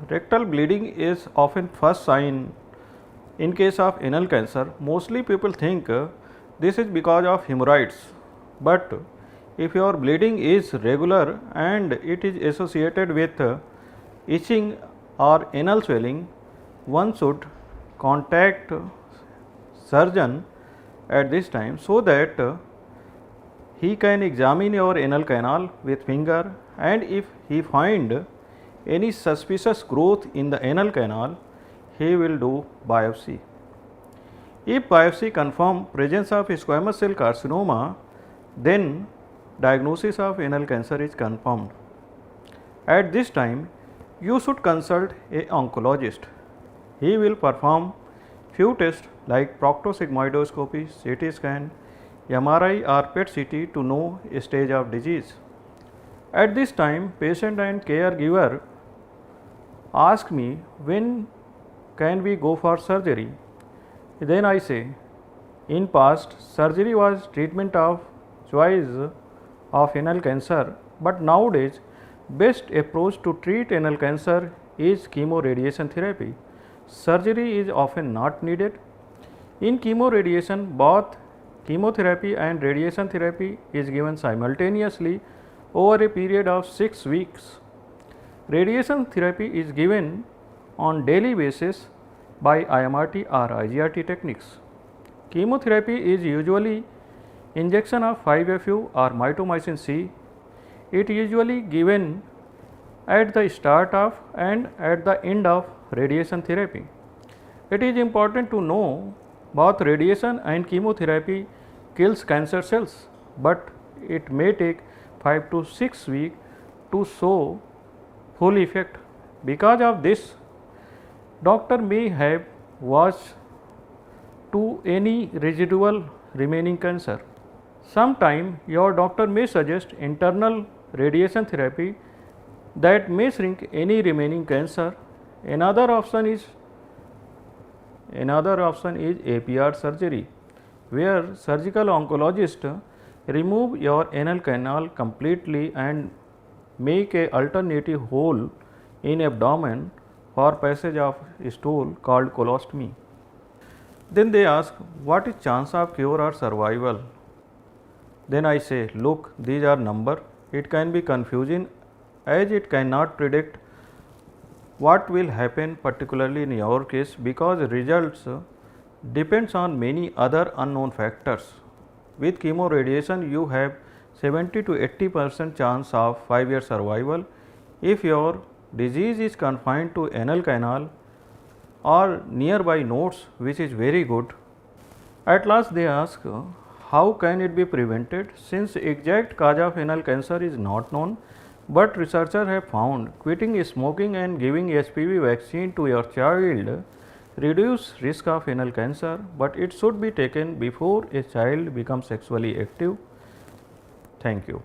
Rectal bleeding is often first sign in case of anal cancer. Mostly people think this is because of hemorrhoids, but if your bleeding is regular and it is associated with itching or anal swelling, one should contact surgeon at this time so that he can examine your anal canal with finger, and if he find any suspicious growth in the anal canal, he will do biopsy. If biopsy confirm presence of squamous cell carcinoma, then diagnosis of anal cancer is confirmed. At this time, you should consult a oncologist. He will perform few tests like proctosigmoidoscopy, CT scan, MRI or PET CT to know a stage of disease. At this time, patient and caregiver ask me, when can we go for surgery? Then I say, in past surgery was treatment of choice of anal cancer, but nowadays best approach to treat anal cancer is chemoradiation therapy. Surgery is often not needed. In chemoradiation, both chemotherapy and radiation therapy is given simultaneously over a period of 6 weeks. Radiation therapy is given on daily basis by IMRT or IGRT techniques. Chemotherapy is usually injection of 5-FU or mitomycin C. It usually given at the start of and at the end of radiation therapy. It is important to know both radiation and chemotherapy kills cancer cells, but it may take 5 to 6 weeks to show full effect. Because of this, doctor may have watched to any residual remaining cancer. Sometime your doctor may suggest internal radiation therapy that may shrink any remaining cancer. Another option is APR surgery, where surgical oncologist remove your anal canal completely and make a alternative hole in abdomen for passage of stool called colostomy. Then they ask, what is chance of cure or survival? Then I say, look, these are number. It can be confusing as it cannot predict what will happen, particularly in your case, because results depends on many other unknown factors. With chemoradiation, you have 70 to 80% chance of 5-year survival if your disease is confined to anal canal or nearby nodes, which is very good. At last they ask, how can it be prevented? Since exact cause of anal cancer is not known, but researchers have found quitting smoking and giving HPV vaccine to your child reduce risk of anal cancer, but it should be taken before a child becomes sexually active. Thank you.